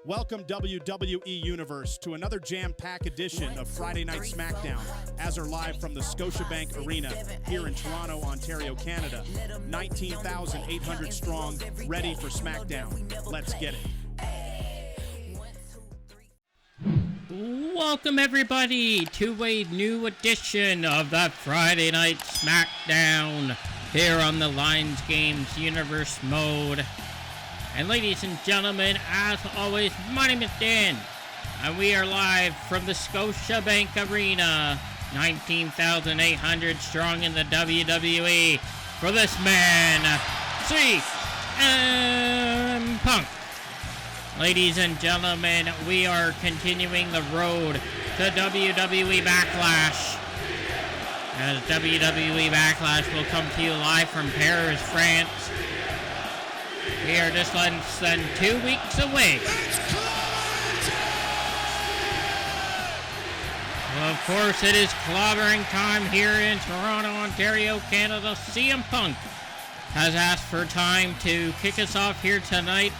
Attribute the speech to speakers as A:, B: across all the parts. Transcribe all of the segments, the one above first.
A: Welcome WWE Universe to another jam-packed edition of Friday Night SmackDown, as are live from the Scotiabank Arena here in Toronto, Ontario, Canada. 19,800 strong, ready for SmackDown. Let's get it.
B: Welcome everybody to a new edition of the Friday Night SmackDown here on the LyonsGamez Universe mode. And ladies and gentlemen, as always, my name is Dan, and we are live from the Scotiabank Arena, 19,800 strong in the WWE, for this man, CM Punk. Ladies and gentlemen, we are continuing the road to WWE Backlash, as WWE Backlash will come to you live from Paris, France. We are just less than 2 weeks away. Well, of course, it is clobbering time here in Toronto, Ontario, Canada. CM Punk has asked for time to kick us off here tonight.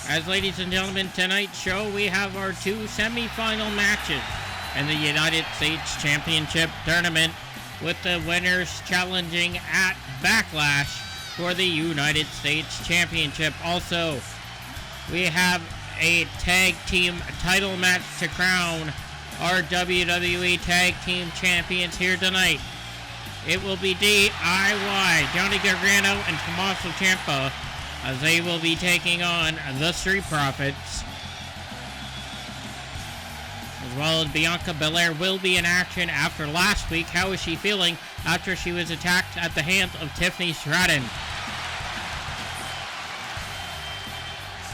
B: As ladies and gentlemen, tonight's show, we have our two semi-final matches in the United States Championship Tournament, with the winners challenging at Backlash for the United States Championship. Also, we have a tag team title match to crown our WWE Tag Team Champions here tonight. It will be DIY, Johnny Gargano and Tommaso Ciampa, as they will be taking on the Street Profits. As well as Bianca Belair will be in action after last week. How is she feeling after she was attacked at the hands of Tiffany Stratton?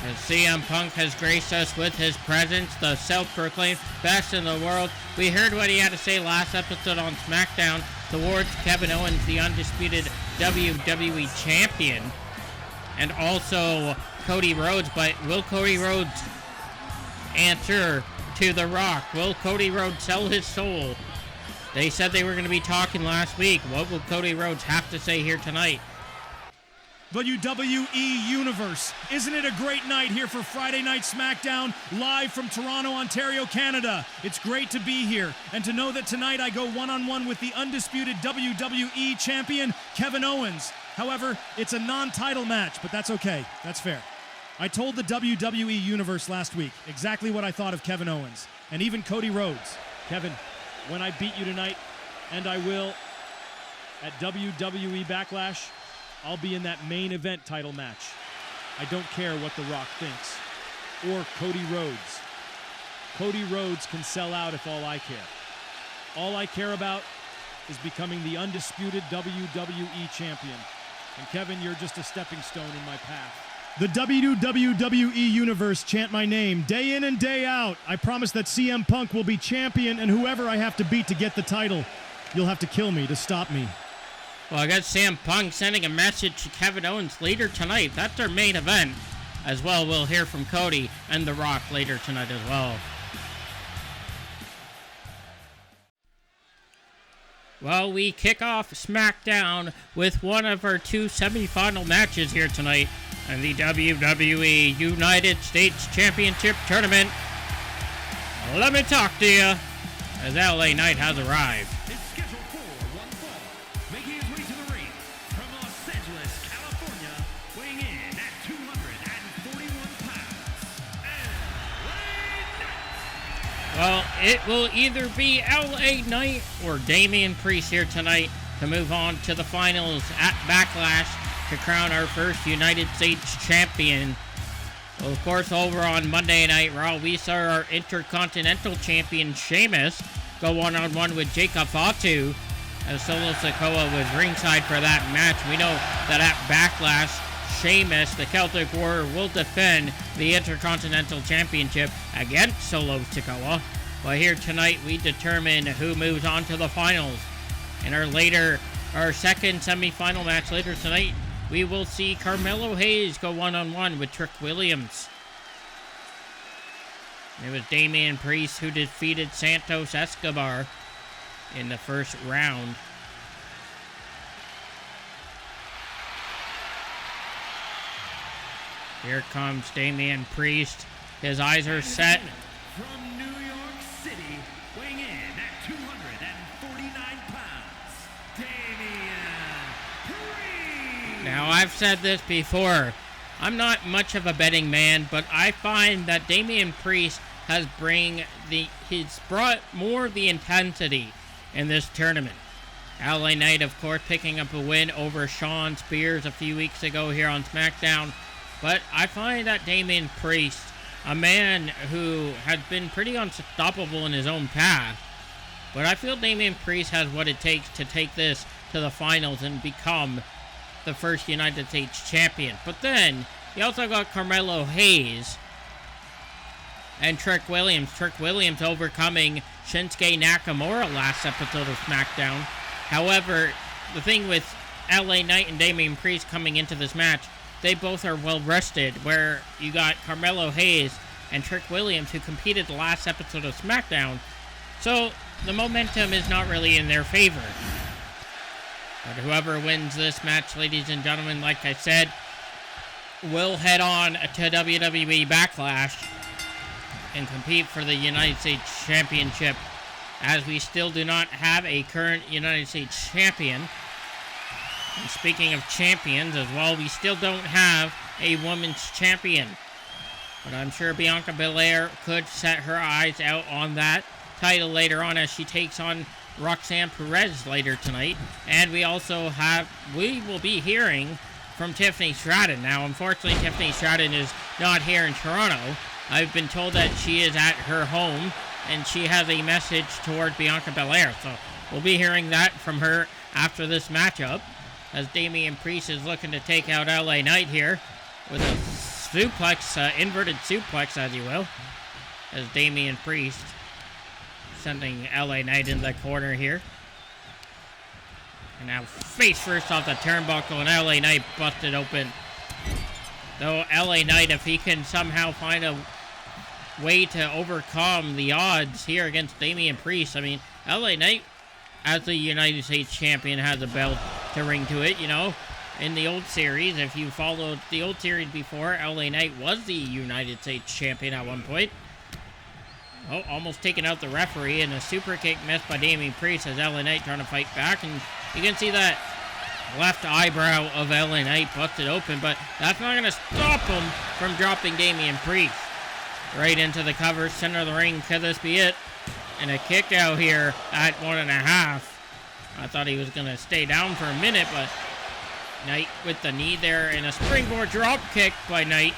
B: As CM Punk has graced us with his presence, the self-proclaimed best in the world. We heard what he had to say last episode on SmackDown towards Kevin Owens, the undisputed WWE Champion, and also Cody Rhodes. But will Cody Rhodes answer to The Rock? Will Cody Rhodes sell his soul? They said they were going to be talking last week. What will Cody Rhodes have to say here tonight?
C: WWE Universe, isn't it a great night here for Friday Night SmackDown, live from Toronto, Ontario, Canada? It's great to be here, and to know that tonight I go one-on-one with the undisputed WWE Champion, Kevin Owens. However, it's a non-title match, but that's okay. That's fair. I told the WWE Universe last week exactly what I thought of Kevin Owens, and even Cody Rhodes. Kevin, when I beat you tonight, and I will, at WWE Backlash, I'll be in that main event title match. I don't care what The Rock thinks. Or Cody Rhodes. Cody Rhodes can sell out if all I care. All I care about is becoming the undisputed WWE Champion. And Kevin, you're just a stepping stone in my path. The WWE Universe chant my name day in and day out. I promise that CM Punk will be champion, and whoever I have to beat to get the title, you'll have to kill me to stop me.
B: Well, I got CM Punk sending a message to Kevin Owens later tonight. That's our main event. As well, we'll hear from Cody and The Rock later tonight as well. Well, we kick off SmackDown with one of our two semi-final matches here tonight in the WWE United States Championship Tournament. Let me talk to you, as LA Knight has arrived. Well, it will either be LA Knight or Damian Priest here tonight to move on to the finals at Backlash to crown our first United States champion. Well, of course, over on Monday Night Raw, we saw our Intercontinental Champion Sheamus go one-on-one with Jacob Fatu, as Solo Sikoa was ringside for that match. We know that at Backlash, Sheamus, the Celtic Warrior, will defend the Intercontinental Championship against Solo Sikoa. Well, here tonight we determine who moves on to the finals. In our second semi-final match later tonight, we will see Carmelo Hayes go one-on-one with Trick Williams. It was Damian Priest who defeated Santos Escobar in the first round. Here comes Damian Priest His eyes are set.
D: From New York City, weighing in at 249 pounds, Damian Priest.
B: Now, I've said this before. I'm not much of a betting man, but I find that Damian Priest has brought more of the intensity in this tournament. LA Knight, of course, picking up a win over Shawn Spears a few weeks ago here on SmackDown. But I find that Damian Priest, a man who has been pretty unstoppable in his own path, but I feel Damian Priest has what it takes to take this to the finals and become the first United States champion. But then, you also got Carmelo Hayes and Trick Williams. Trick Williams overcoming Shinsuke Nakamura last episode of SmackDown. However, the thing with LA Knight and Damian Priest coming into this match, they both are well rested, where you got Carmelo Hayes and Trick Williams, who competed the last episode of SmackDown. So the momentum is not really in their favor. But whoever wins this match, ladies and gentlemen, like I said, will head on to WWE Backlash and compete for the United States Championship, as we still do not have a current United States champion. And speaking of champions as well, we still don't have a women's champion. But I'm sure Bianca Belair could set her eyes out on that title later on, as she takes on Roxanne Perez later tonight. And we will be hearing from Tiffany Stratton. Now, unfortunately, Tiffany Stratton is not here in Toronto. I've been told that she is at her home, and she has a message toward Bianca Belair. So we'll be hearing that from her after this matchup, as Damian Priest is looking to take out LA Knight here with a suplex, inverted suplex, as you will, as Damian Priest sending LA Knight in the corner here. And now face first off the turnbuckle, and LA Knight busted open. Though LA Knight, if he can somehow find a way to overcome the odds here against Damian Priest, I mean, LA Knight, as the United States champion, has a belt to ring to it, you know. In the old series, if you followed the old series before, LA Knight was the United States champion at one point. Oh, almost taking out the referee, and a super kick missed by Damian Priest as LA Knight trying to fight back. And you can see that left eyebrow of LA Knight busted open, but that's not going to stop him from dropping Damian Priest right into the cover, center of the ring. Could this be it? And a kick out here at 1.5. I thought he was going to stay down for a minute, but Knight with the knee there, and a springboard drop kick by Knight.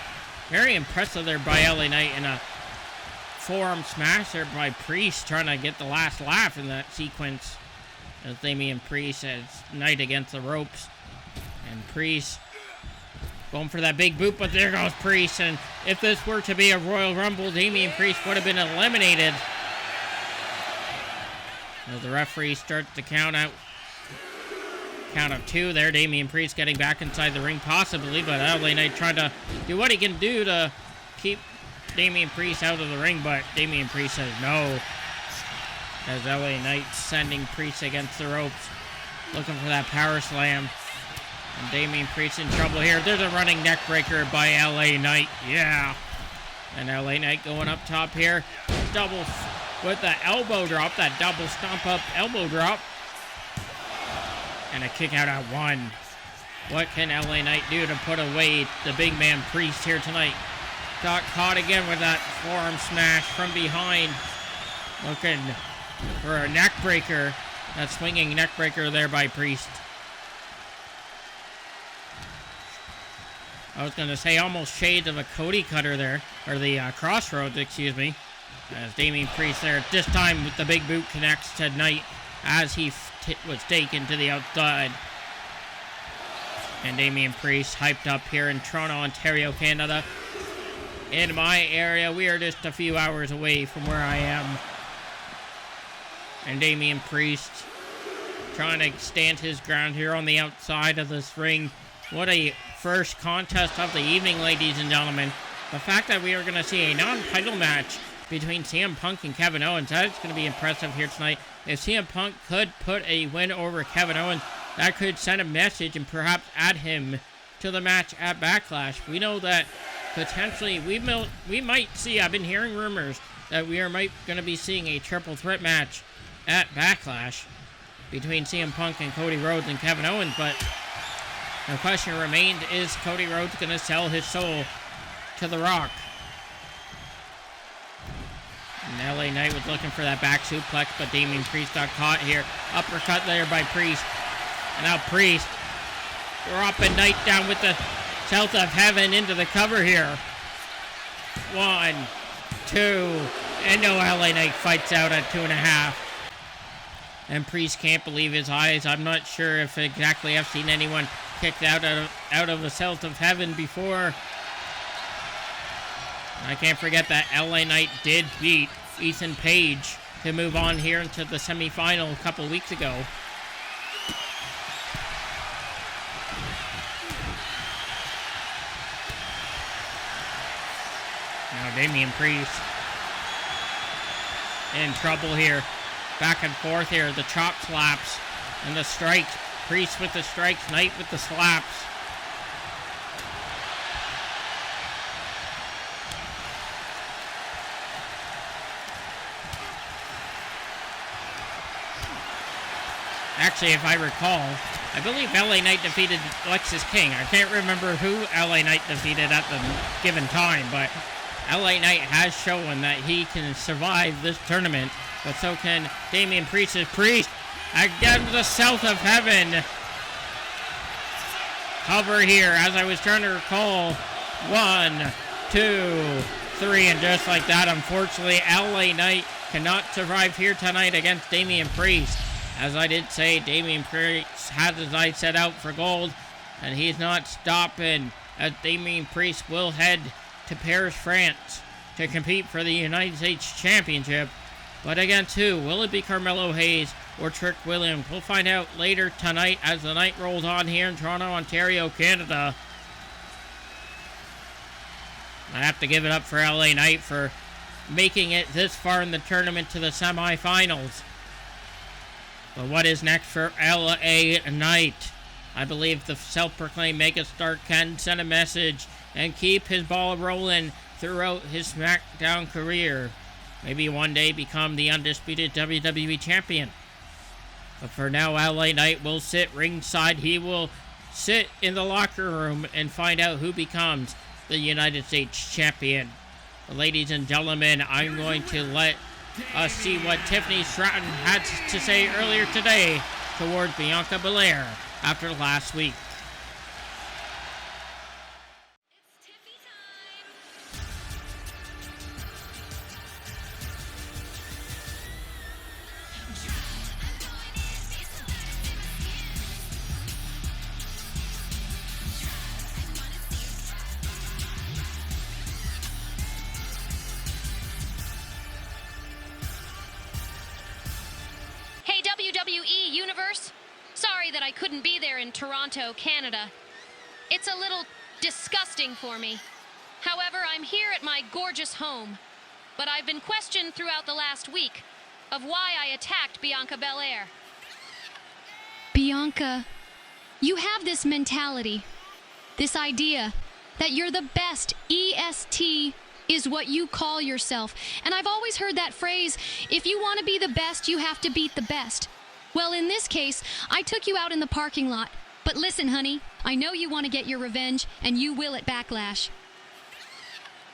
B: Very impressive there by LA Knight, and a forearm smash there by Priest, trying to get the last laugh in that sequence, as Damian Priest has Knight against the ropes. And Priest going for that big boot, but there goes Priest. And if this were to be a Royal Rumble, Damian Priest would have been eliminated. As the referee starts the count of 2 there. Damian Priest getting back inside the ring possibly, but LA Knight trying to do what he can do to keep Damian Priest out of the ring, but Damian Priest says no, as LA Knight sending Priest against the ropes, looking for that power slam. And Damian Priest in trouble here. There's a running neck breaker by LA Knight. Yeah. And LA Knight going up top here. Double with the elbow drop, that double stomp up elbow drop. And a kick out at 1. What can LA Knight do to put away the big man Priest here tonight? Got caught again with that forearm smash from behind. Looking for a neck breaker. That swinging neck breaker there by Priest. I was going to say almost shades of a Cody cutter there. Or the Crossroads, excuse me. As Damian Priest there, this time with the big boot, connects to Knight as he was taken to the outside. And Damian Priest hyped up here in Toronto, Ontario, Canada. In my area, we are just a few hours away from where I am. And Damian Priest trying to stand his ground here on the outside of this ring. What a first contest of the evening, ladies and gentlemen. The fact that we are going to see a non-title match between CM Punk and Kevin Owens, that's going to be impressive here tonight. If CM Punk could put a win over Kevin Owens, that could send a message and perhaps add him to the match at Backlash. We know that potentially, we might see, I've been hearing rumors that we are going to be seeing a triple threat match at Backlash between CM Punk and Cody Rhodes and Kevin Owens, but the question remained, is Cody Rhodes going to sell his soul to The Rock? And LA Knight was looking for that back suplex, but Damian Priest got caught here. Uppercut there by Priest. And now Priest dropping Knight down with the South of Heaven into the cover here. 1, 2, and no, LA Knight fights out at 2.5. And Priest can't believe his eyes. I'm not sure if exactly I've seen anyone kicked out of the South of Heaven before. I can't forget that LA Knight did beat Ethan Page to move on here into the semi-final a couple weeks ago. Now Damian Priest in trouble here. Back and forth here. The chop slaps and the strikes. Priest with the strikes. Knight with the slaps. Actually, if I recall, I believe LA Knight defeated Lexus King. I can't remember who LA Knight defeated at the given time, but LA Knight has shown that he can survive this tournament, but so can Damian Priest. Priest again, the South of Heaven. Cover here, as I was trying to recall. 1, 2, 3, and just like that, unfortunately, LA Knight cannot survive here tonight against Damian Priest. As I did say, Damian Priest has his eyes set out for gold, and he's not stopping, as Damian Priest will head to Paris, France, to compete for the United States Championship. But against who? Will it be Carmelo Hayes or Trick Williams? We'll find out later tonight as the night rolls on here in Toronto, Ontario, Canada. I have to give it up for LA Knight for making it this far in the tournament to the semifinals. But what is next for LA Knight? I believe the self-proclaimed megastar can send a message and keep his ball rolling throughout his SmackDown career. Maybe one day become the undisputed WWE champion. But for now, LA Knight will sit ringside. He will sit in the locker room and find out who becomes the United States champion. But ladies and gentlemen, I'm going to let us see what Tiffany Stratton had to say earlier today towards Bianca Belair after last week.
E: WWE Universe, sorry that I couldn't be there in Toronto, Canada. It's a little disgusting for me. However, I'm here at my gorgeous home. But I've been questioned throughout the last week of why I attacked Bianca Belair. Bianca, you have this mentality, this idea that you're the best. EST is what you call yourself. And I've always heard that phrase, if you want to be the best, you have to beat the best. Well, in this case, I took you out in the parking lot. But listen, honey, I know you want to get your revenge, and you will at Backlash.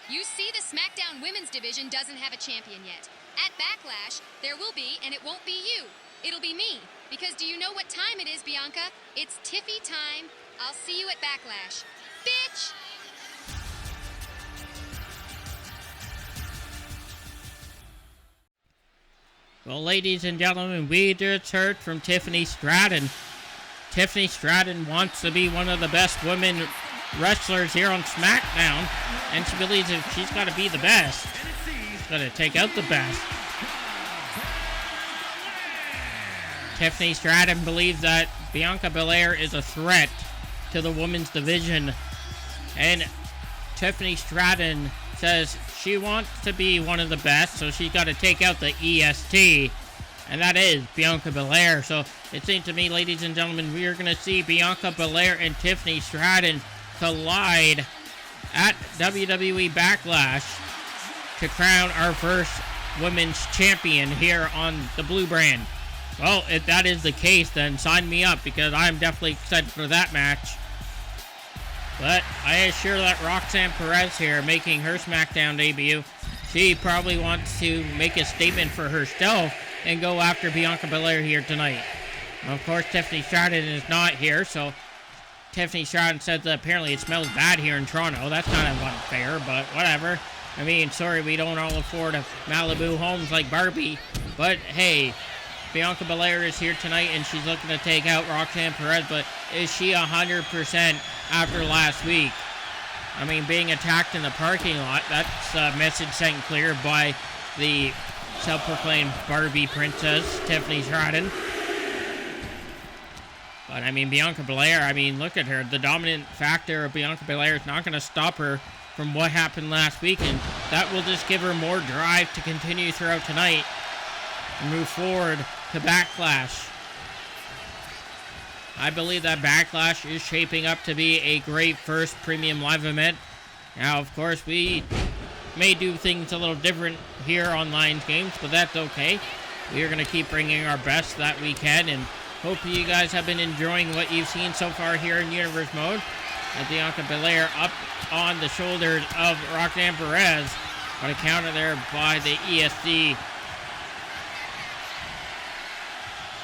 E: You see, the SmackDown Women's Division doesn't have a champion yet. At Backlash, there will be, and it won't be you. It'll be me. Because do you know what time it is, Bianca? It's Tiffy time. I'll see you at Backlash. Bitch!
B: Well, ladies and gentlemen, we just heard from Tiffany Stratton. Tiffany Stratton wants to be one of the best women wrestlers here on SmackDown, and she believes if she's got to be the best, she's got to take out the best. Tiffany Stratton believes that Bianca Belair is a threat to the women's division, and Tiffany Stratton says she wants to be one of the best, so she's got to take out the EST, and that is Bianca Belair. So it seems to me, ladies and gentlemen, we are going to see Bianca Belair and Tiffany Stratton collide at WWE Backlash to crown our first women's champion here on the blue brand. Well, if that is the case, then sign me up, because I'm definitely excited for that match. But I assure that Roxanne Perez here, making her SmackDown debut, she probably wants to make a statement for herself and go after Bianca Belair here tonight. Of course, Tiffany Stratton is not here, so Tiffany Stratton said that apparently it smells bad here in Toronto. That's kind of unfair, but whatever. I mean, sorry we don't all afford Malibu homes like Barbie, but hey, Bianca Belair is here tonight and she's looking to take out Roxanne Perez, but is she 100% after last week? I mean, being attacked in the parking lot, that's a message sent clear by the self-proclaimed Barbie princess, Tiffany Stratton. But, I mean, Bianca Belair, I mean, look at her. The dominant factor of Bianca Belair is not going to stop her from what happened last week, and that will just give her more drive to continue throughout tonight and move forward to Backlash. I believe that Backlash is shaping up to be a great first premium live event. Now, of course, we may do things a little different here on LyonsGamez, but that's okay. We are going to keep bringing our best that we can, and hope you guys have been enjoying what you've seen so far here in Universe Mode. With Bianca Belair up on the shoulders of Roxanne Perez, but a counter there by the ESD.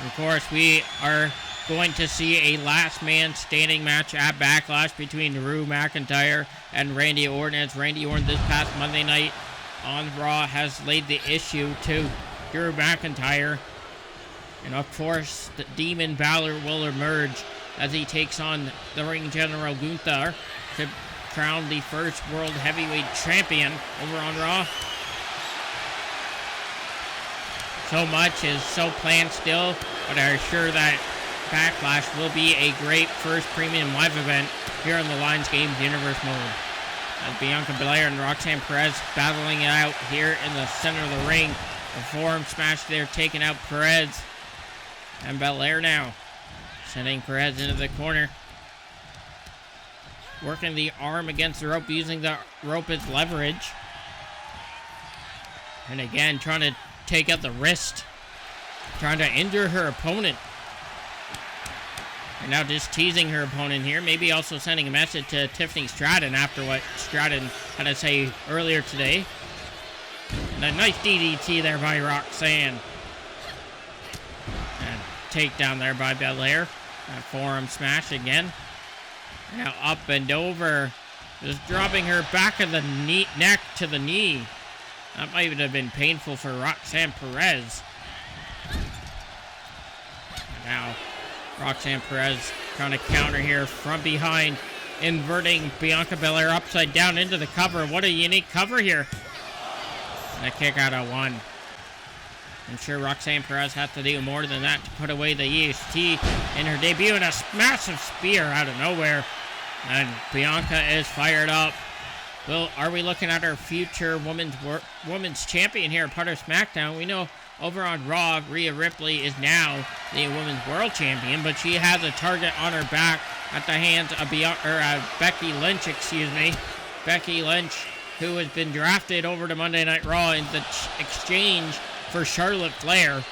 B: Of course, we are going to see a last man standing match at Backlash between Drew McIntyre and Randy Orton, as Randy Orton this past Monday night on Raw has laid the issue to Drew McIntyre. And of course, the Demon Balor will emerge as he takes on the ring general Gunther to crown the first World Heavyweight Champion over on Raw. So much is so planned still, but I'm sure that Backlash will be a great first premium live event here on the LyonsGamez Universe Mode. As Bianca Belair and Roxanne Perez battling it out here in the center of the ring. A forearm smash there, taking out Perez. And Belair now sending Perez into the corner. Working the arm against the rope, using the rope as leverage. And again, trying to take out the wrist. Trying to injure her opponent. And now just teasing her opponent here. Maybe also sending a message to Tiffany Stratton after what Stratton had to say earlier today. And a nice DDT there by Roxanne. And takedown there by Belair. That forearm smash again. Now up and over. Just dropping her back of the neck to the knee. That might have been painful for Roxanne Perez. And now Roxanne Perez trying to counter here from behind. Inverting Bianca Belair upside down into the cover. What a unique cover here. And a kick out of one. I'm sure Roxanne Perez had to do more than that to put away the EST in her debut, and a massive spear out of nowhere. And Bianca is fired up. Well, are we looking at our future women's champion here, part of SmackDown? We know over on Raw, Rhea Ripley is now the women's world champion, but she has a target on her back at the hands of Becky Lynch, Becky Lynch, who has been drafted over to Monday Night Raw in the exchange for Charlotte Flair.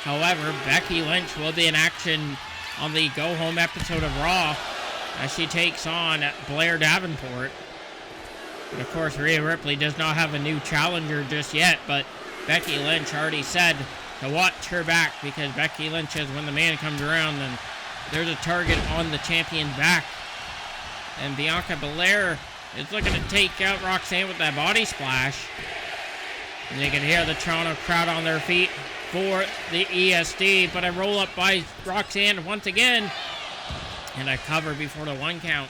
B: However, Becky Lynch will be in action on the go-home episode of Raw as she takes on Blair Davenport. And of course, Rhea Ripley does not have a new challenger just yet, but Becky Lynch already said to watch her back, because Becky Lynch says when the man comes around, then there's a target on the champion's back. And Bianca Belair is looking to take out Roxanne with that body splash. And you can hear the Toronto crowd on their feet for the ESD, but a roll up by Roxanne once again. And a cover before the one count.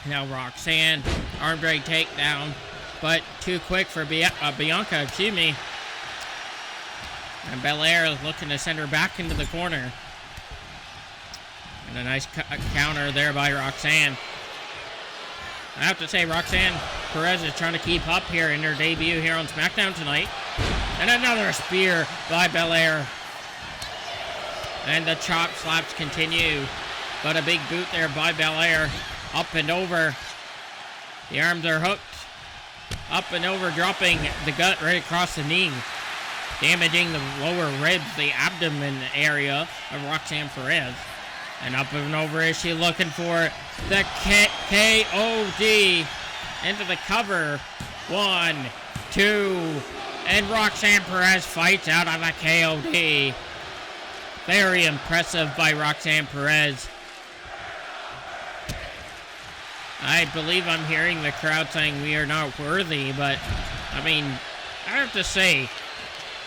B: Now Roxanne, arm drag takedown, but too quick for Bianca, And Belair is looking to send her back into the corner. And a nice counter there by Roxanne. I have to say, Roxanne Perez is trying to keep up here in her debut here on SmackDown tonight. And another spear by Belair. And the chop slaps continue. But a big boot there by Belair. Up and over. The arms are hooked. Up and over, dropping the gut right across the knee. Damaging the lower ribs, the abdomen area of Roxanne Perez. And up and over, is she looking for the KOD into the cover. 1, 2, and Roxanne Perez fights out of a KOD. Very impressive by Roxanne Perez. I believe I'm hearing the crowd saying we are not worthy, but I mean, I have to say,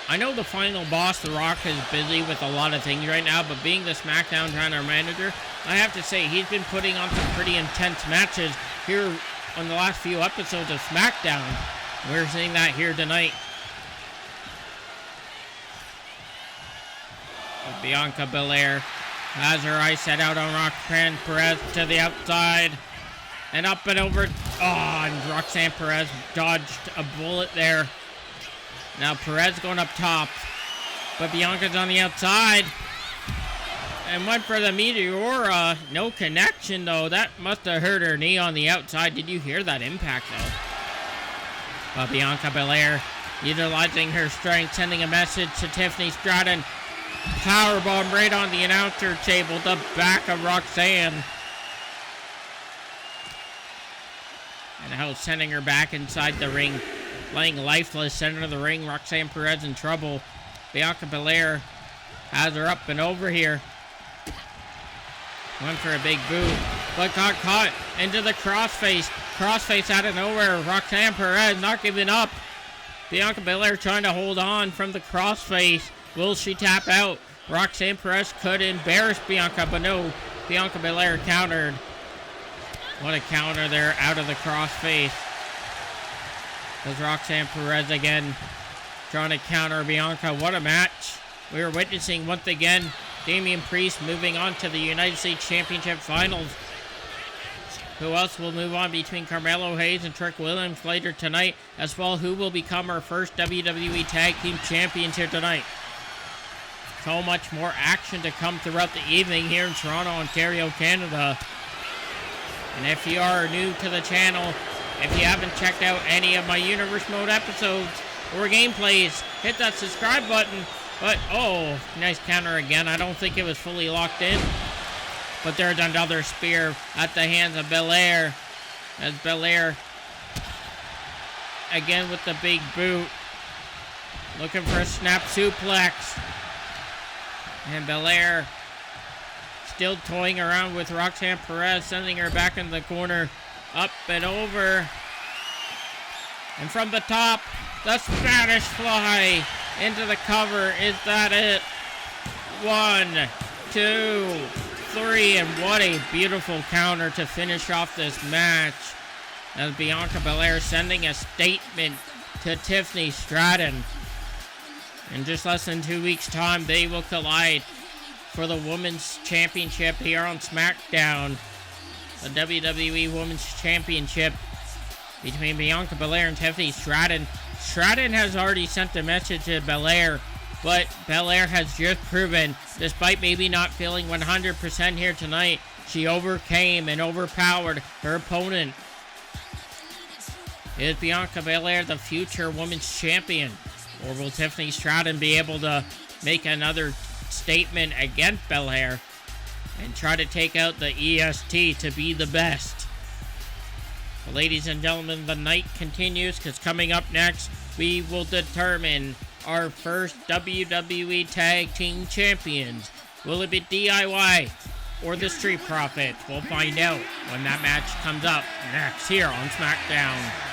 B: I know the final boss, The Rock, is busy with a lot of things right now, but being the SmackDown general manager, I have to say he's been putting on some pretty intense matches here on the last few episodes of SmackDown. We're seeing that here tonight. But Bianca Belair has her eyes set out on Roxanne Perez to the outside. And up and over. Oh, and Roxanne Perez dodged a bullet there. Now Perez going up top. But Bianca's on the outside. And went for the Meteora. No connection, though. That must have hurt her knee on the outside. Did you hear that impact, though? But Bianca Belair utilizing her strength, sending a message to Tiffany Stratton. Powerbomb right on the announcer table. The back of Roxanne. And now sending her back inside the ring. Laying lifeless, center of the ring. Roxanne Perez in trouble. Bianca Belair has her up and over here. Went for a big boot, but got caught into the crossface. Crossface out of nowhere. Roxanne Perez not giving up. Bianca Belair trying to hold on from the crossface. Will she tap out? Roxanne Perez could embarrass Bianca, but no. Bianca Belair countered. What a counter there out of the crossface. There's Roxanne Perez again trying to counter Bianca. What a match. We are witnessing once again Damian Priest moving on to the United States Championship Finals. Who else will move on between Carmelo Hayes and Trick Williams later tonight, as well who will become our first WWE Tag Team Champions here tonight. So much more action to come throughout the evening here in Toronto, Ontario, Canada. And if you are new to the channel, if you haven't checked out any of my Universe Mode episodes or gameplays, hit that subscribe button. But, oh, nice counter again. I don't think it was fully locked in. But there's another spear at the hands of Belair. As Belair, again with the big boot. Looking for a snap suplex. And Belair still toying around with Roxanne Perez, sending her back in the corner. Up and over. And from the top, the Spanish Fly into the cover. Is that it? 1, 2, 3. And what a beautiful counter to finish off this match. As Bianca Belair sending a statement to Tiffany Stratton. In just less than 2 weeks' time, they will collide for the Women's Championship here on SmackDown. The WWE Women's Championship between Bianca Belair and Tiffany Stratton. Stratton has already sent a message to Belair, but Belair has just proven, despite maybe not feeling 100% here tonight, she overcame and overpowered her opponent. Is Bianca Belair the future Women's Champion? Or will Tiffany Stratton be able to make another statement against Belair and try to take out the EST to be the best? Well, ladies and gentlemen, the night continues, because coming up next, we will determine our first WWE Tag Team Champions. Will it be DIY or the Street Profits? We'll find out when that match comes up next here on SmackDown.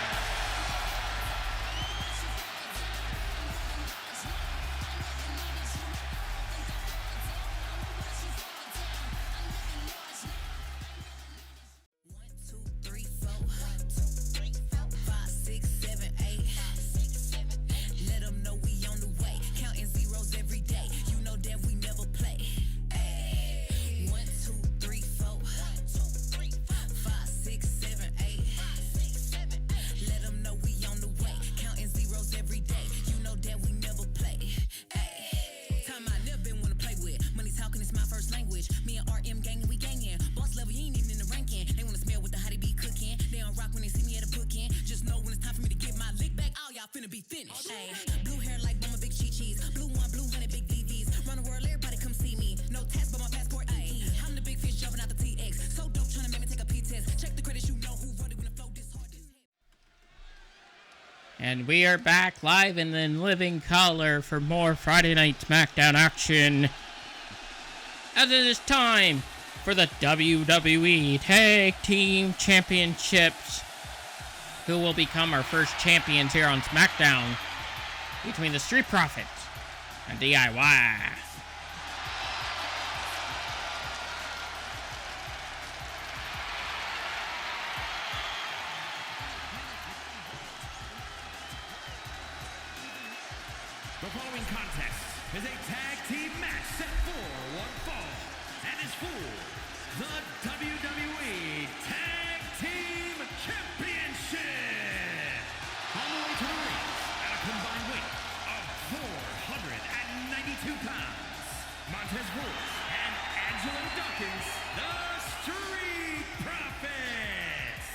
F: finish. Ay, blue hair like mama big cheese. Blue one, blue honey, big VVs. Run the world, everybody come see me. No test, but my passport. Ay, I'm the big fish jumping out the TX. So dope, trying to make me take a P-test. Check the credits, you know who wrote it when the flow this hard.
B: And we are back live and in living color for more Friday Night SmackDown action. As it is time for the WWE Tag Team Championships. Who will become our first champions here on SmackDown between the Street Profits and DIY.
D: The following contest is a tag team match set for one fall and is for the WWE Tag Team Championship. On the way to the ring at a combined weight of 492 pounds, Montez Ford and Angelo Dawkins, the Street Profits.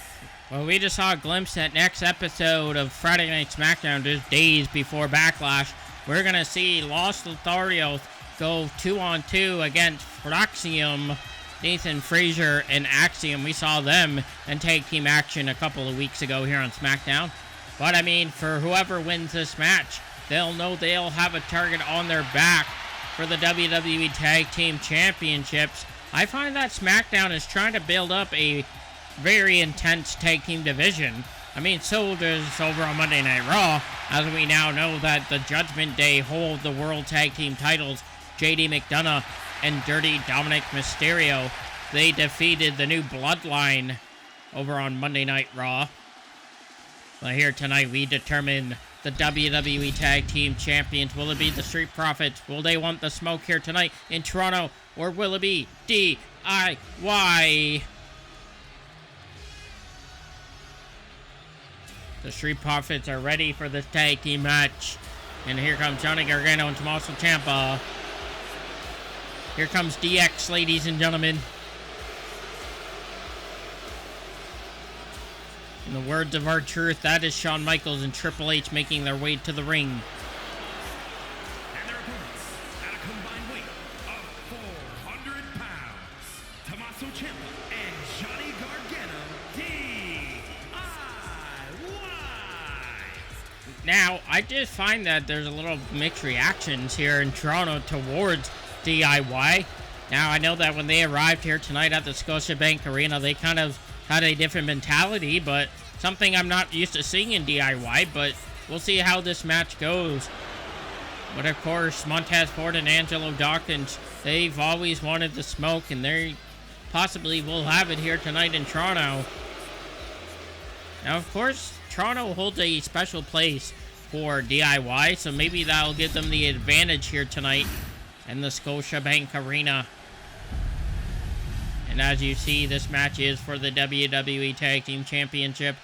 B: Well, we just saw a glimpse at next episode of Friday Night SmackDown just days before Backlash. We're going to see Los Lotharios go 2-on-2 against Roxanne, Nathan Frazier, and Axiom. We saw them in tag team action a couple of weeks ago here on SmackDown. But, I mean, for whoever wins this match, they'll know they'll have a target on their back for the WWE Tag Team Championships. I find that SmackDown is trying to build up a very intense tag team division. I mean, so does over on Monday Night Raw, as we now know that the Judgment Day hold the World Tag Team titles. JD McDonough and Dirty Dominic Mysterio, they defeated the New Bloodline over on Monday Night Raw. Well, here tonight we determine the WWE Tag Team Champions. Will it be the Street Profits? Will they want the smoke here tonight in Toronto? Or will it be DIY? The Street Profits are ready for this tag team match. And here comes Johnny Gargano and Tommaso Ciampa. Here comes DX, ladies and gentlemen. In the words of R-Truth, that is Shawn Michaels and Triple H making their way to the ring.
D: And their opponents at a combined weight of 400 pounds, Tommaso Ciampa and Johnny Gargano, DIY.
B: Now, I just find that there's a little mixed reactions here in Toronto towards DIY. Now, I know that when they arrived here tonight at the Scotiabank Arena, they kind of had a different mentality, but something I'm not used to seeing in DIY, but we'll see how this match goes. But of course, Montez Ford and Angelo Dawkins, they've always wanted the smoke, and they possibly will have it here tonight in Toronto. Now, of course, Toronto holds a special place for DIY, so maybe that'll give them the advantage here tonight in the Scotiabank Arena. And as you see, this match is for the WWE Tag Team Championship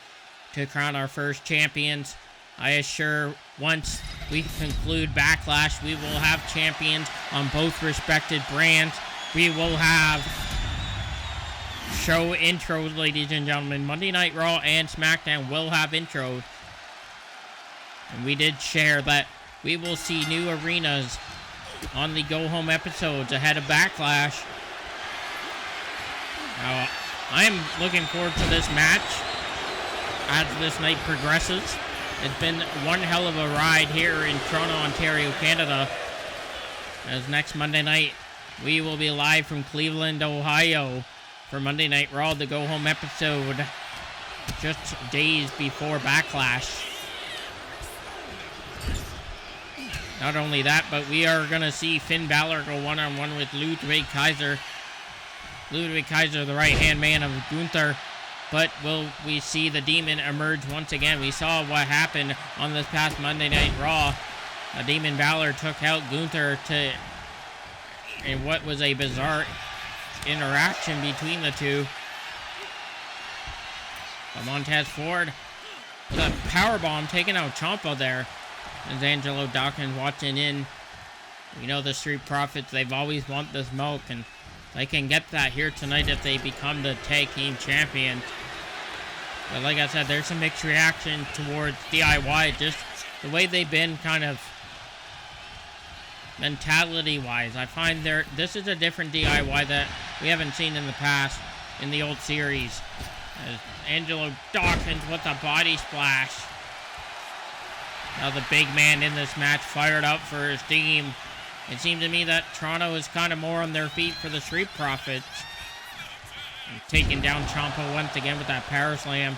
B: to crown our first champions. I assure once we conclude Backlash, we will have champions on both respected brands. We will have show intros, ladies and gentlemen. Monday Night Raw and SmackDown will have intros. And we did share that we will see new arenas on the go-home episodes ahead of Backlash. Now, I'm looking forward to this match as this night progresses. It's been one hell of a ride here in Toronto, Ontario, Canada. As next Monday night, we will be live from Cleveland, Ohio for Monday Night Raw, the go-home episode, just days before Backlash. Not only that, but we are going to see Finn Balor go one-on-one with Ludwig Kaiser. Ludwig Kaiser, the right-hand man of Gunther. But will we see the Demon emerge once again? We saw what happened on this past Monday Night Raw. Demon Balor took out Gunther in what was a bizarre interaction between the two. But Montez Ford with a powerbomb taking out Ciampa there. As Angelo Dawkins watching in. We know the Street Profits, they've always wanted the smoke, and they can get that here tonight if they become the tag team champions. But like I said, there's some mixed reaction towards DIY. Just the way they've been kind of mentality-wise. I find this is a different DIY that we haven't seen in the past in the old series. As Angelo Dawkins with a body splash. Now the big man in this match fired up for his team. It seemed to me that Toronto is kind of more on their feet for the Street Profits. And taking down Ciampa once again with that power slam.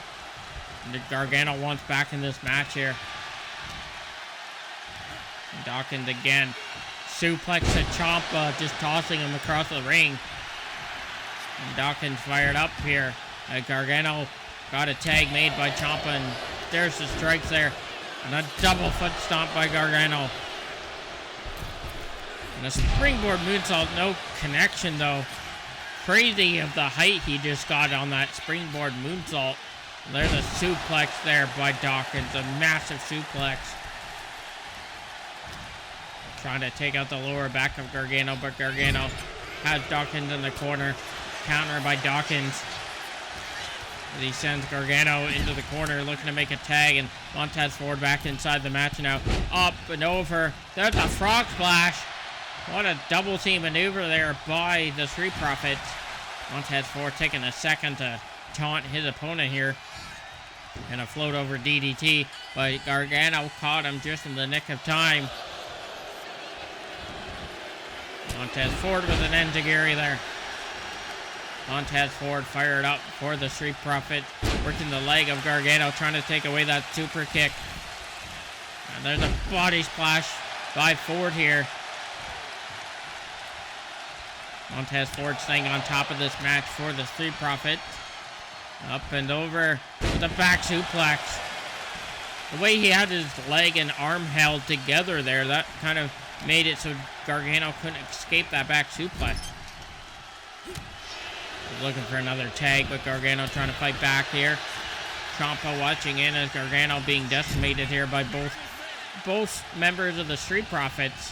B: And Gargano wants back in this match here. And Dawkins again. Suplex to Ciampa, just tossing him across the ring. And Dawkins fired up here. Gargano got a tag made by Ciampa, and there's the strikes there. And a double foot stomp by Gargano. And a springboard moonsault, no connection though. Crazy of the height he just got on that springboard moonsault. There's a suplex there by Dawkins, a massive suplex. Trying to take out the lower back of Gargano, but Gargano has Dawkins in the corner. Counter by Dawkins. As he sends Gargano into the corner, looking to make a tag, and Montez Ford back inside the match now. Up and over. There's a frog splash. What a double team maneuver there by the Street Profits. Montez Ford taking a second to taunt his opponent here. And a float over DDT, but Gargano caught him just in the nick of time. Montez Ford with an enziguri there. Montez Ford fired up for the Street Profits, working the leg of Gargano, trying to take away that super kick. And there's a body splash by Ford here. Montez Ford staying on top of this match for the Street Profits. Up and over with a back suplex. The way he had his leg and arm held together there, that kind of made it so Gargano couldn't escape that back suplex. Looking for another tag, but Gargano trying to fight back here. Ciampa watching in as Gargano being decimated here by both members of the Street Profits.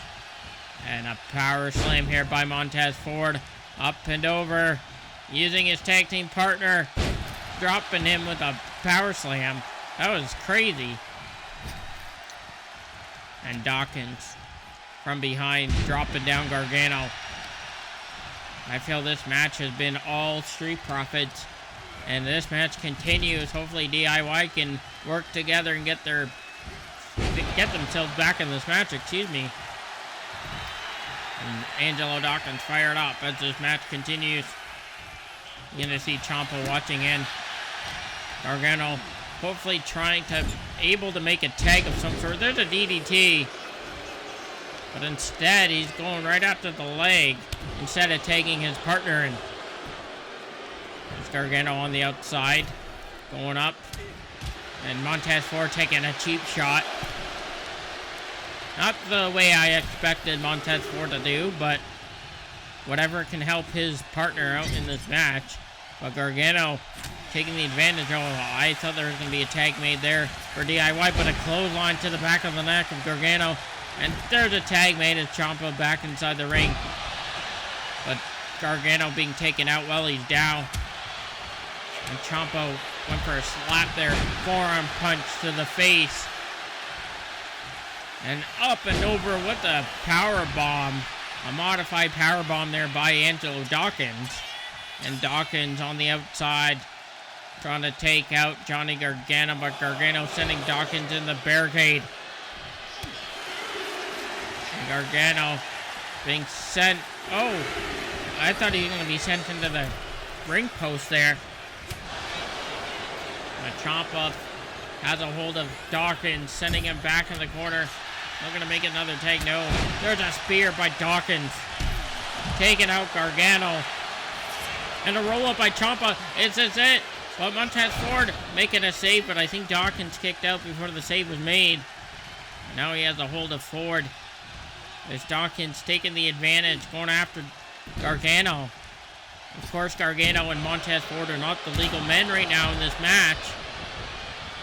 B: And a power slam here by Montez Ford. Up and over. Using his tag team partner. Dropping him with a power slam. That was crazy. And Dawkins from behind dropping down Gargano. I feel this match has been all Street Profits. And this match continues. Hopefully DIY can work together and get themselves back in this match, excuse me. And Angelo Dawkins fired up as this match continues. You're going to see Ciampa watching in. Gargano hopefully able to make a tag of some sort. There's a DDT. But instead, he's going right after the leg instead of tagging his partner in. There's Gargano on the outside. Going up. And Montez Ford taking a cheap shot. Not the way I expected Montez Ford to do, but whatever can help his partner out in this match. But Gargano taking the advantage. Oh, I thought there was going to be a tag made there for DIY, but a clothesline to the back of the neck of Gargano. And there's a tag made of Ciampa back inside the ring. But Gargano being taken out while he's down. And Ciampa went for a slap there. Forearm punch to the face. And up and over with a power bomb. A modified power bomb there by Angelo Dawkins. And Dawkins on the outside trying to take out Johnny Gargano, but Gargano sending Dawkins in the barricade. And Gargano being sent. Oh, I thought he was going to be sent into the ring post there. But Ciampa has a hold of Dawkins, sending him back in the corner. Looking to make another tag. No. There's a spear by Dawkins. Taking out Gargano. And a roll-up by Ciampa. It's it. But Montez Ford making a save, but I think Dawkins kicked out before the save was made. Now he has a hold of Ford. There's Dawkins taking the advantage, going after Gargano. Of course, Gargano and Montez Ford are not the legal men right now in this match.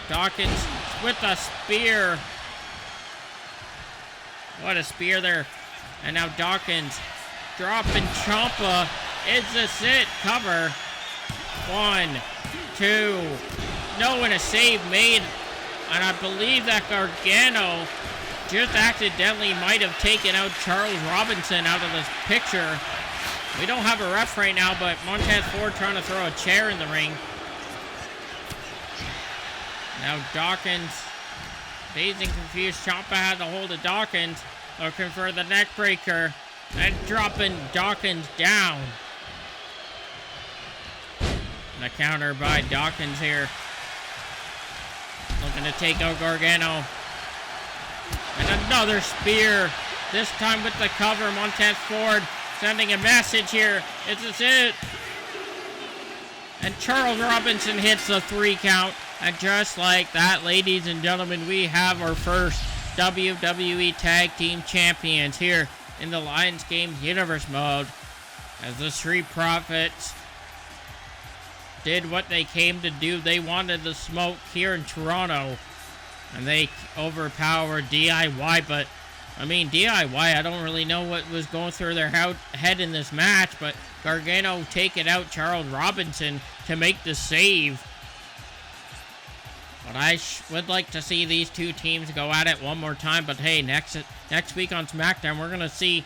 B: Dawkins with a spear. What a spear there. And now Dawkins dropping Ciampa. Is this it? Cover. 1, 2. No, and a save made And I believe that Gargano just accidentally might have taken out Charles Robinson out of this picture. We don't have a ref right now, but Montez Ford trying to throw a chair in the ring. Now Dawkins, dazed and confused. Ciampa had a hold of Dawkins, looking for the neck breaker and dropping Dawkins down. The counter by Dawkins here. Looking to take out Gargano. And another spear. This time with the cover. Montez Ford sending a message here. Is this it? And Charles Robinson hits the 3 count. And just like that, ladies and gentlemen, we have our first WWE Tag Team Champions here in the LyonsGamez Universe mode. As the Street Profits did what they came to do. They wanted the smoke here in Toronto. And they overpowered DIY. But, I mean, DIY, I don't really know what was going through their head in this match. But Gargano taking out Charles Robinson to make the save. But I would like to see these two teams go at it one more time. But hey, next week on SmackDown, we're going to see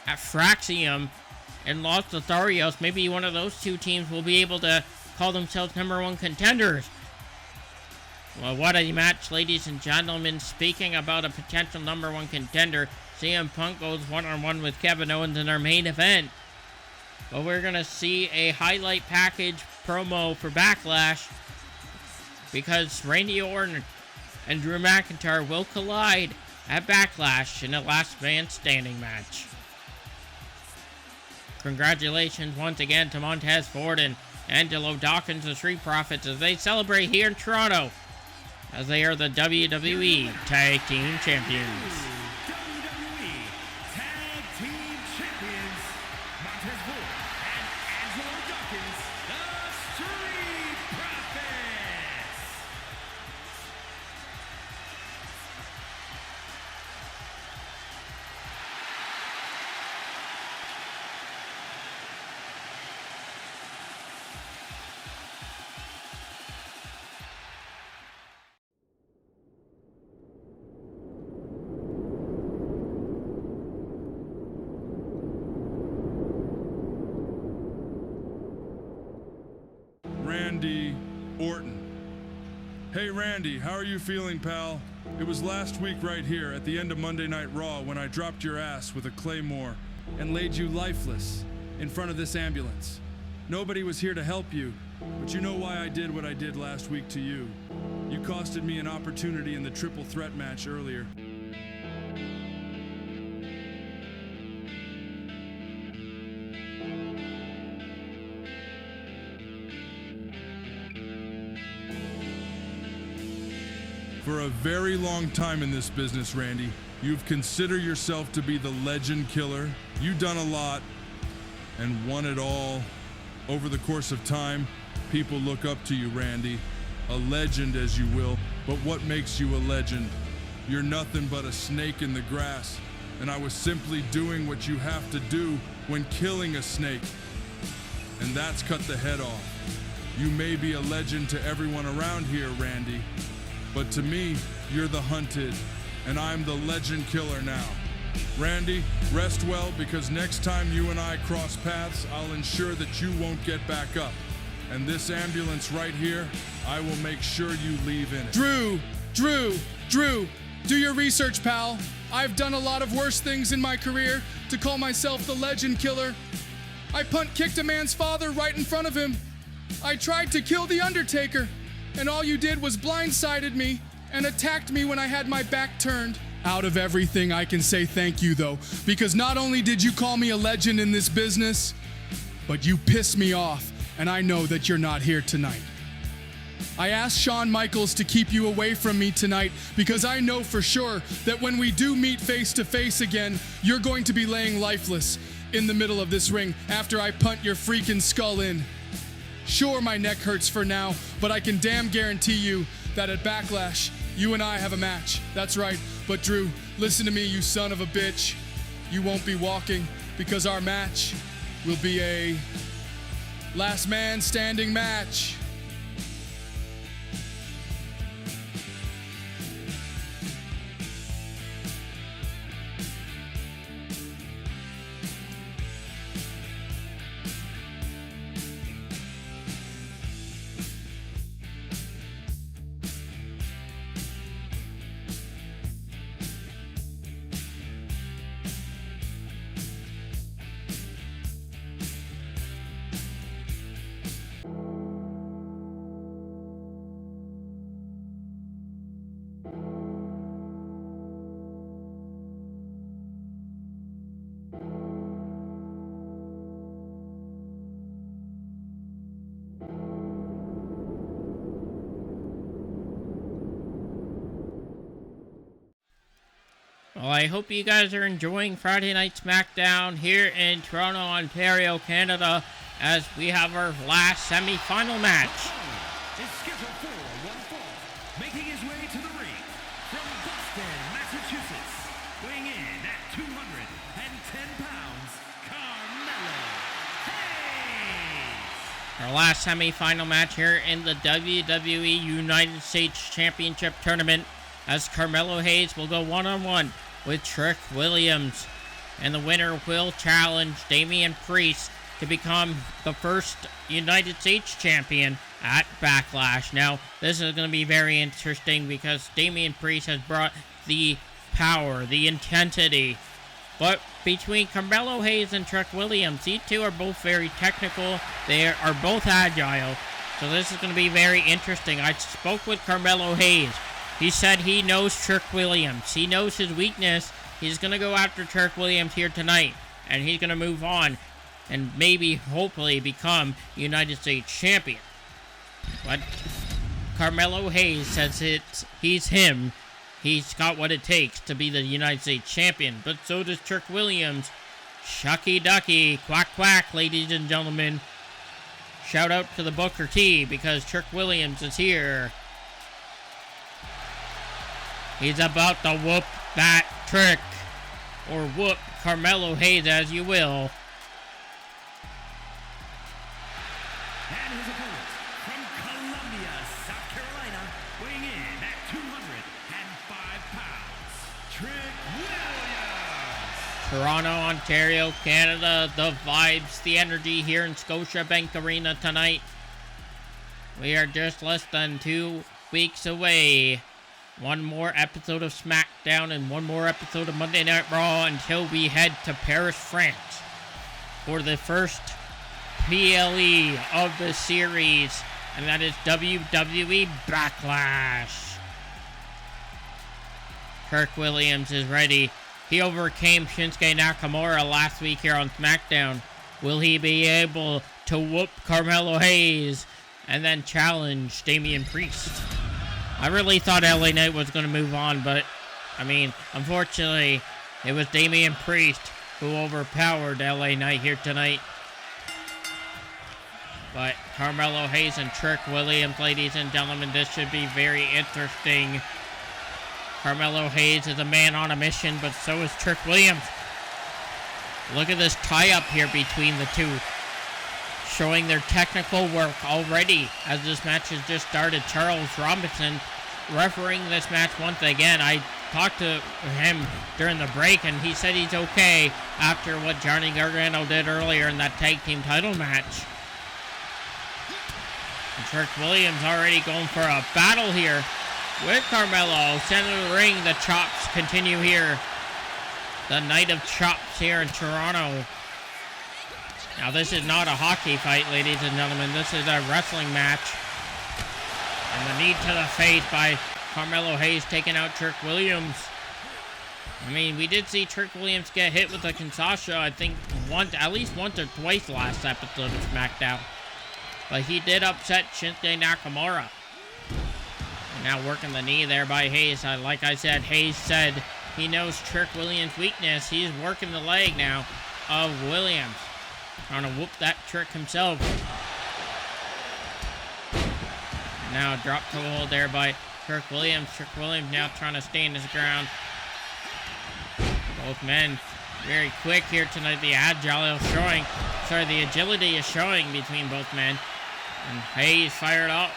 B: at Fraxium and Los Lotharios. Maybe one of those two teams will be able to call themselves #1 contenders. Well, what a match, ladies and gentlemen. Speaking about a potential #1 contender, CM Punk goes one-on-one with Kevin Owens in our main event. But we're going to see a highlight package promo for Backlash, because Randy Orton and Drew McIntyre will collide at Backlash in a last man standing match. Congratulations once again to Montez Ford and Angelo Dawkins, the Street Profits, as they celebrate here in Toronto, as they are the WWE Tag Team Champions.
D: WWE Tag Team Champions, Montez Ford and Angelo Dawkins, the Street Profits.
G: Randy Orton. Hey Randy, how are you feeling, pal? It was last week right here at the end of Monday Night Raw when I dropped your ass with a claymore and laid you lifeless in front of this ambulance. Nobody was here to help you, but you know why I did what I did last week to you. You costed me an opportunity in the triple threat match earlier. For a very long time in this business, Randy, you've considered yourself to be the legend killer. You've done a lot and won it all. Over the course of time, people look up to you, Randy. A legend, as you will, but what makes you a legend? You're nothing but a snake in the grass, and I was simply doing what you have to do when killing a snake, and that's cut the head off. You may be a legend to everyone around here, Randy, but to me, you're the hunted, and I'm the legend killer now. Randy, rest well, because next time you and I cross paths, I'll ensure that you won't get back up. And this ambulance right here, I will make sure you leave in it.
H: Drew, do your research, pal. I've done a lot of worse things in my career to call myself the legend killer. I punt-kicked a man's father right in front of him. I tried to kill The Undertaker, and all you did was blindsided me and attacked me when I had my back turned. Out of everything, I can say thank you, though, because not only did you call me a legend in this business, but you pissed me off, and I know that you're not here tonight. I asked Shawn Michaels to keep you away from me tonight because I know for sure that when we do meet face to face again, you're going to be laying lifeless in the middle of this ring after I punt your freaking skull in. Sure, my neck hurts for now, but I can damn guarantee you that at Backlash, you and I have a match. That's right. But Drew, listen to me, you son of a bitch. You won't be walking because our match will be a last man standing match.
B: Well, I hope you guys are enjoying Friday Night SmackDown here in Toronto, Ontario, Canada, as we have our last semi-final match.
D: Is scheduled for one fall, making his way to the ring from Boston, Massachusetts, weighing in at 210 pounds, Carmelo Hayes.
B: Our last semi-final match here in the WWE United States Championship Tournament, as Carmelo Hayes will go one-on-one with Trick Williams, and the winner will challenge Damian Priest to become the first United States champion at Backlash. Now, this is going to be very interesting because Damian Priest has brought the power, the intensity, but between Carmelo Hayes and Trick Williams, these two are both very technical. They are both agile, so this is going to be very interesting. I spoke with Carmelo Hayes. He said he knows Trick Williams. He knows his weakness. He's going to go after Trick Williams here tonight, and he's going to move on and maybe, hopefully, become United States champion. But Carmelo Hayes says he's him. He's got what it takes to be the United States champion. But so does Trick Williams. Shucky ducky, quack quack, ladies and gentlemen. Shout out to the Booker T, because Trick Williams is here. He's about to whoop that Trick, or whoop Carmelo Hayes, as you will.
D: And his opponent from Columbia, South Carolina, weighing in at 205 pounds, Trick Williams.
B: Toronto, Ontario, Canada, the vibes, the energy here in Scotiabank Arena tonight. We are just less than 2 weeks away. One more episode of SmackDown and one more episode of Monday Night Raw until we head to Paris, France for the first PLE of the series, and that is WWE Backlash. Trick Williams is ready. He overcame Shinsuke Nakamura last week here on SmackDown. Will he be able to whoop Carmelo Hayes and then challenge Damian Priest? I really thought LA Knight was going to move on, but, I mean, unfortunately, it was Damian Priest who overpowered LA Knight here tonight. But Carmelo Hayes and Trick Williams, ladies and gentlemen, this should be very interesting. Carmelo Hayes is a man on a mission, but so is Trick Williams. Look at this tie-up here between the two, showing their technical work already as this match has just started. Charles Robinson refereeing this match once again. I talked to him during the break, and he said he's okay after what Johnny Gargano did earlier in that tag team title match. And Trick Williams already going for a battle here with Carmelo. Center of the ring, the chops continue here. The night of chops here in Toronto. Now, this is not a hockey fight, ladies and gentlemen. This is a wrestling match. And the knee to the face by Carmelo Hayes taking out Trick Williams. I mean, we did see Trick Williams get hit with a Kinshasa, I think, at least once or twice last episode of SmackDown. But he did upset Shinsuke Nakamura. And now working the knee there by Hayes. Like I said, Hayes said he knows Trick Williams' weakness. He's working the leg now of Williams. Trying to whoop that Trick himself. And now drop to hold there by Trick Williams. Trick Williams now trying to stand his ground. Both men very quick here tonight. The agility is showing between both men. And Hayes fired up.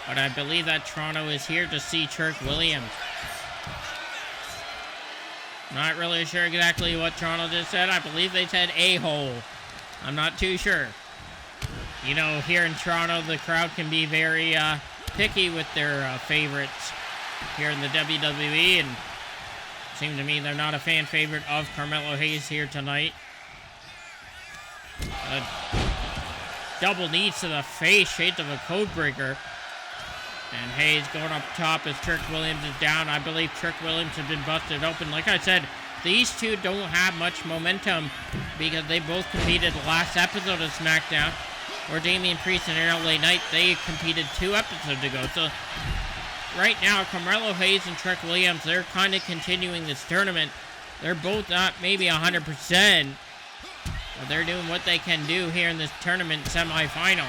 B: But I believe that Toronto is here to see Trick Williams. Not really sure exactly what Toronto just said. I believe they said a-hole. I'm not too sure. You know, here in Toronto, the crowd can be very picky with their favorites here in the WWE, and it seemed to me they're not a fan favorite of Carmelo Hayes here tonight. Double knees to the face, shades of a code breaker. And Hayes going up top as Trick Williams is down. I believe Trick Williams has been busted open. Like I said, these two don't have much momentum because they both competed the last episode of SmackDown, where Damian Priest and LA Knight, they competed 2 episodes ago. So right now, Carmelo Hayes and Trick Williams, they're kind of continuing this tournament. They're both not maybe 100%, but they're doing what they can do here in this tournament semifinal.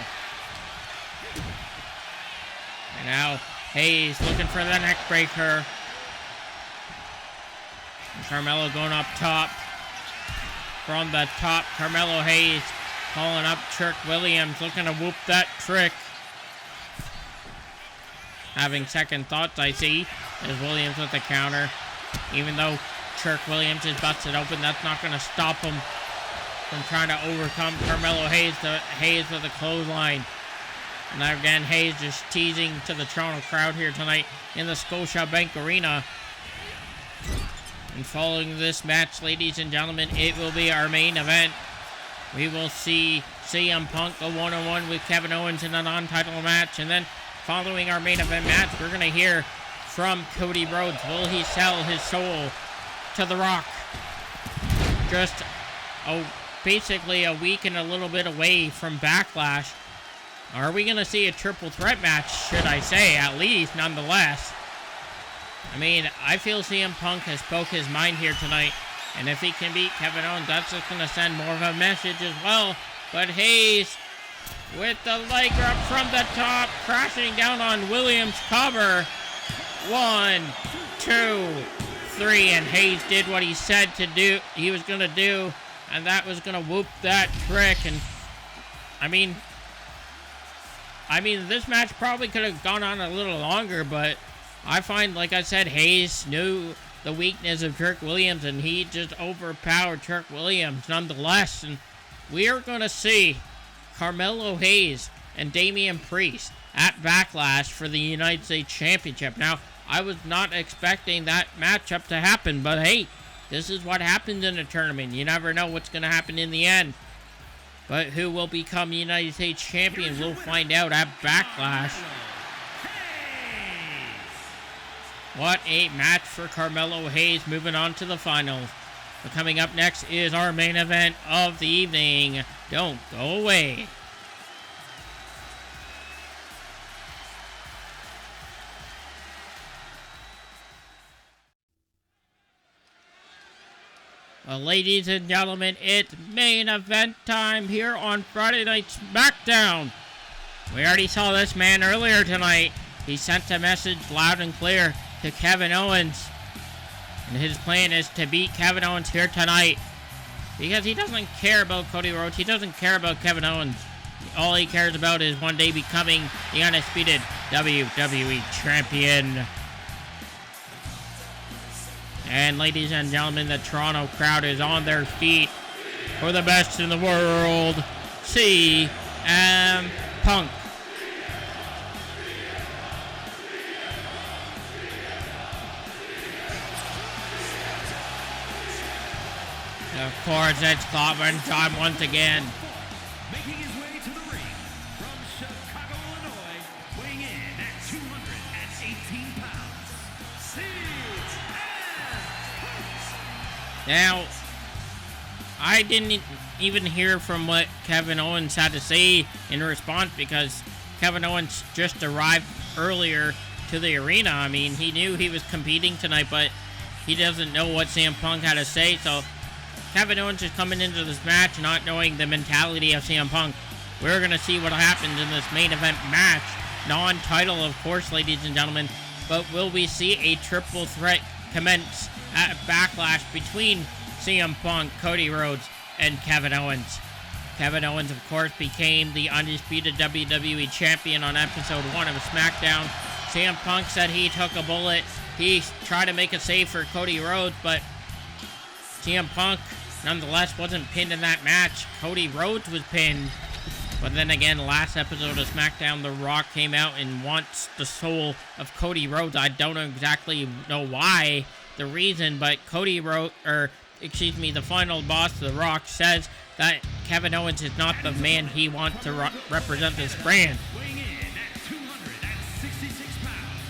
B: And now Hayes looking for the neck breaker. And Carmelo going up top. From the top, Carmelo Hayes calling up Trick Williams, looking to whoop that Trick. Having second thoughts, I see, as Williams with the counter. Even though Trick Williams is busted open, that's not going to stop him from trying to overcome Carmelo Hayes. Hayes with a clothesline. And now again, Hayes just teasing to the Toronto crowd here tonight in the Scotiabank Arena. And following this match, ladies and gentlemen, it will be our main event. We will see CM Punk go one-on-one with Kevin Owens in a non-title match. And then following our main event match, we're going to hear from Cody Rhodes. Will he sell his soul to The Rock? Just basically a week and a little bit away from Backlash. Are we going to see a triple threat match, should I say, at least, nonetheless? I mean, I feel CM Punk has spoke his mind here tonight, and if he can beat Kevin Owens, that's just going to send more of a message as well. But Hayes, with the leg grab from the top, crashing down on Williams' cover. 1, 2, 3, and Hayes did what he said to do. He was going to do, and that was going to whoop that Trick. And I mean, this match probably could have gone on a little longer, but I find, like I said, Hayes knew the weakness of Trick Williams, and he just overpowered Trick Williams nonetheless. And we are going to see Carmelo Hayes and Damian Priest at Backlash for the United States Championship. Now, I was not expecting that matchup to happen, but hey, this is what happens in a tournament. You never know what's going to happen in the end. But who will become United States Champion, we'll find out at Backlash. What a match for Carmelo Hayes, moving on to the finals. But coming up next is our main event of the evening. Don't go away. Well, ladies and gentlemen, it's main event time here on Friday Night SmackDown. We already saw this man earlier tonight. He sent a message loud and clear to Kevin Owens. And his plan is to beat Kevin Owens here tonight. Because he doesn't care about Cody Rhodes. He doesn't care about Kevin Owens. All he cares about is one day becoming the undisputed WWE Champion. And ladies and gentlemen, the Toronto crowd is on their feet for the best in the world, CM Punk. Of course, it's Clobbering time once again.
D: Making his way to the ring from Chicago, Illinois, weighing in at 218 pounds, CM Punk.
B: Now, I didn't even hear from what Kevin Owens had to say in response, because Kevin Owens just arrived earlier to the arena. I mean, he knew he was competing tonight, but he doesn't know what CM Punk had to say, so Kevin Owens is coming into this match not knowing the mentality of CM Punk. We're going to see what happens in this main event match. Non-title, of course, ladies and gentlemen. But will we see a triple threat commence at Backlash between CM Punk, Cody Rhodes, and Kevin Owens? Kevin Owens, of course, became the undisputed WWE Champion on episode 1 of SmackDown. CM Punk said he took a bullet. He tried to make a save for Cody Rhodes, but CM Punk, nonetheless, wasn't pinned in that match. Cody Rhodes was pinned. But then again, last episode of SmackDown, The Rock came out and wants the soul of Cody Rhodes. I don't exactly know why, the reason, but the final boss, The Rock, says that Kevin Owens is not the man he wants to represent this brand.
D: Weighing in at 266 pounds,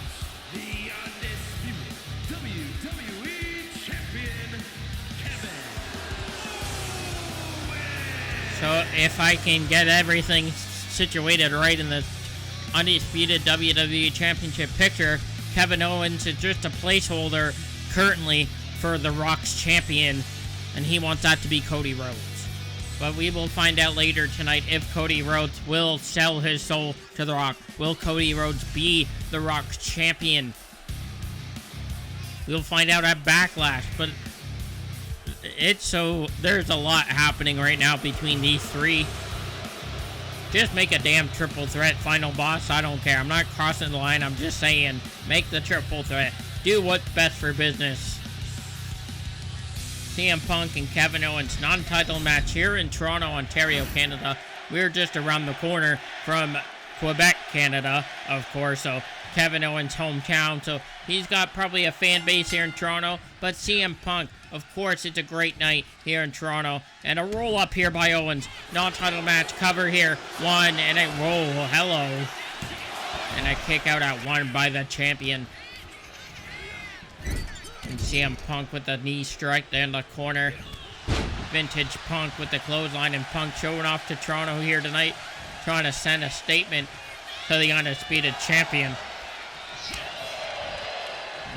D: the undisputed WWE Champion, Kevin Owens.
B: So if I can get everything situated right in the undisputed WWE Championship picture, Kevin Owens is just a placeholder currently for The Rock's champion, and he wants that to be Cody Rhodes. But we will find out later tonight if Cody Rhodes will sell his soul to The Rock. Will Cody Rhodes be The Rock's champion? We'll find out at Backlash, but there's a lot happening right now between these three. Just make a damn triple threat final boss. I don't care. I'm not crossing the line. I'm just saying, make the triple threat. Do what's best for business. CM Punk and Kevin Owens non-title match here in Toronto, Ontario, Canada. We're just around the corner from Quebec, Canada, of course. So Kevin Owens' hometown. So he's got probably a fan base here in Toronto. But CM Punk, of course, it's a great night here in Toronto. And a roll up here by Owens. Non-title match cover here. 1 and a roll. Hello. And a kick out at 1 by the champion. And CM Punk with the knee strike there in the corner. Vintage Punk with the clothesline, and Punk showing off to Toronto here tonight, trying to send a statement to the undisputed champion.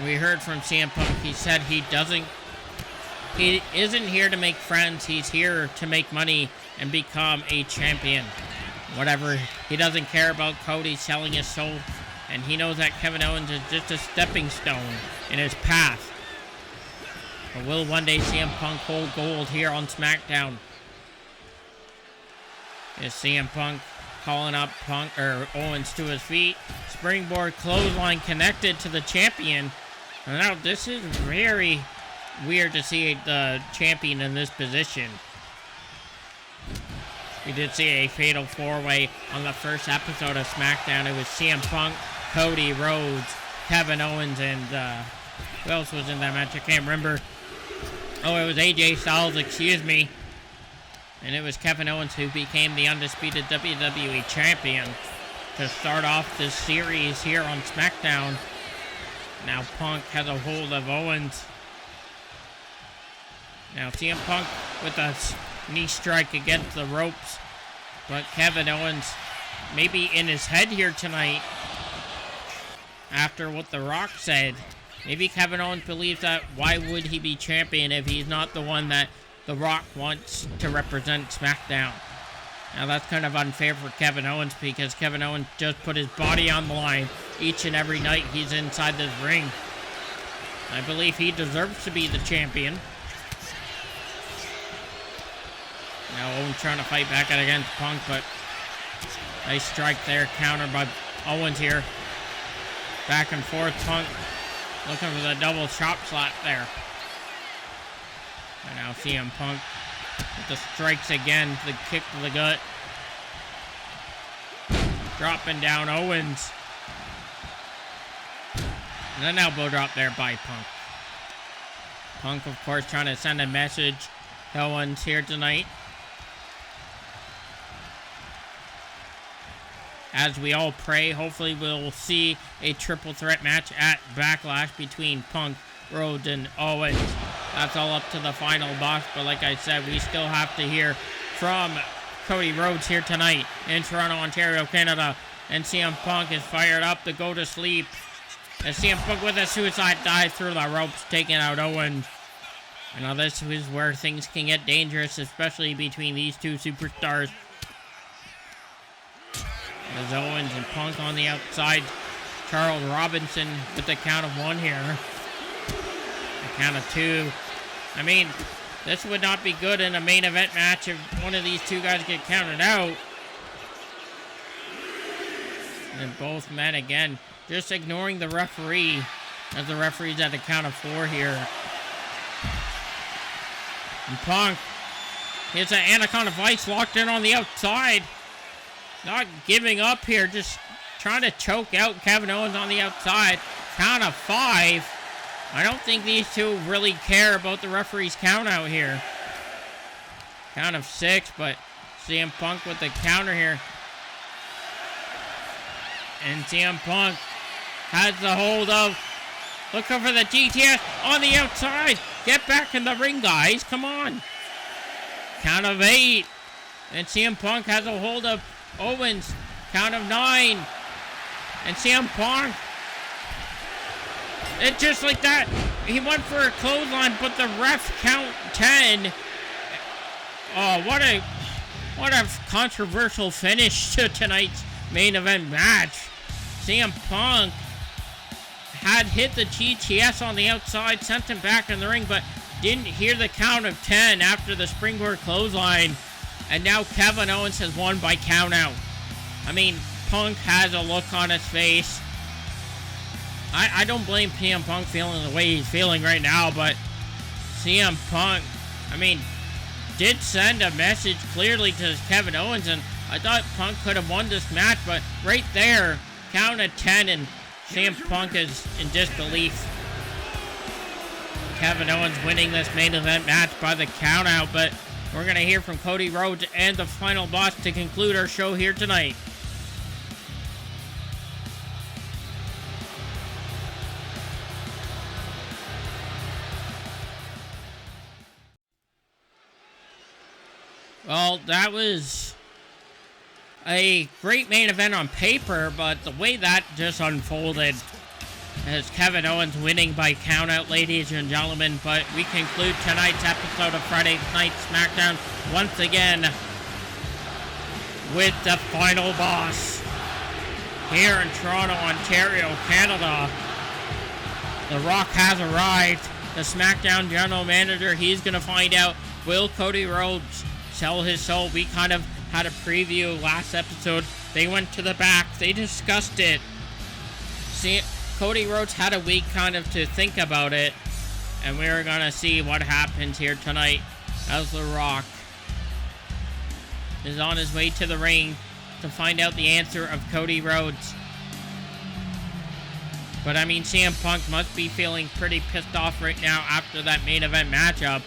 B: We heard from CM Punk. He said he isn't here to make friends. He's here to make money and become a champion. Whatever. He doesn't care about Cody selling his soul, and he knows that Kevin Owens is just a stepping stone in his path. But will one day CM Punk hold gold here on SmackDown? Is CM Punk calling up Owens to his feet? Springboard clothesline connected to the champion. And now this is very weird to see the champion in this position. We did see a fatal 4-way on the first episode of SmackDown. It was CM Punk, Cody Rhodes, Kevin Owens, and who else was in that match? I can't remember. Oh, it was AJ Styles, excuse me. And it was Kevin Owens who became the undisputed WWE champion to start off this series here on SmackDown. Now Punk has a hold of Owens. Now CM Punk with a knee strike against the ropes. But Kevin Owens maybe in his head here tonight after what The Rock said. Maybe Kevin Owens believes that why would he be champion if he's not the one that The Rock wants to represent SmackDown. Now that's kind of unfair for Kevin Owens because Kevin Owens just put his body on the line each and every night he's inside this ring. I believe he deserves to be the champion. Now Owens trying to fight back against Punk, but nice strike there, countered by Owens here. Back and forth, Punk looking for the double chop slap there. And now CM Punk with the strikes again, the kick to the gut. Dropping down Owens. And an elbow drop there by Punk. Punk, of course, trying to send a message to Owens here tonight. As we all pray, hopefully we'll see a triple threat match at Backlash between Punk, Rhodes, and Owens. That's all up to the final boss, but like I said, we still have to hear from Cody Rhodes here tonight in Toronto, Ontario, Canada. And CM Punk is fired up to go to sleep. And CM Punk with a suicide dive through the ropes, taking out Owens. And now this is where things can get dangerous, especially between these two superstars. As Owens and Punk on the outside. Charles Robinson with the count of 1 here. The count of 2. I mean, this would not be good in a main event match if one of these two guys get counted out. And both men again just ignoring the referee as the referee's at the count of 4 here. And Punk hits an Anaconda Vice locked in on the outside. Not giving up here, just trying to choke out Kevin Owens on the outside. Count of 5. I don't think these two really care about the referee's count out here. Count of 6, but CM Punk with the counter here. And CM Punk has the hold of, looking for the GTS on the outside. Get back in the ring, guys. Come on. Count of 8. And CM Punk has a hold of Owens. Count of 9. And CM Punk And just like that, he went for a clothesline, but the ref count 10. Oh, what a controversial finish to tonight's main event match. CM Punk had hit the GTS on the outside, sent him back in the ring, but didn't hear the count of 10 after the springboard clothesline. And now Kevin Owens has won by count out. I mean, Punk has a look on his face. I don't blame CM Punk feeling the way he's feeling right now, but CM Punk, I mean, did send a message clearly to Kevin Owens, and I thought Punk could have won this match, but right there, count at 10, and CM Punk is in disbelief. Kevin Owens winning this main event match by the count out, but we're going to hear from Cody Rhodes and the final boss to conclude our show here tonight. Well, that was a great main event on paper, but the way that just unfolded as Kevin Owens winning by countout, ladies and gentlemen. But we conclude tonight's episode of Friday Night SmackDown once again with the final boss here in Toronto, Ontario, Canada. The Rock has arrived. The SmackDown general manager, he's going to find out, will Cody Rhodes sell his soul? We kind of had a preview last episode. They went to the back. They discussed it. See, Cody Rhodes had a week kind of to think about it. And we're going to see what happens here tonight as The Rock is on his way to the ring to find out the answer of Cody Rhodes. But I mean, CM Punk must be feeling pretty pissed off right now after that main event matchup.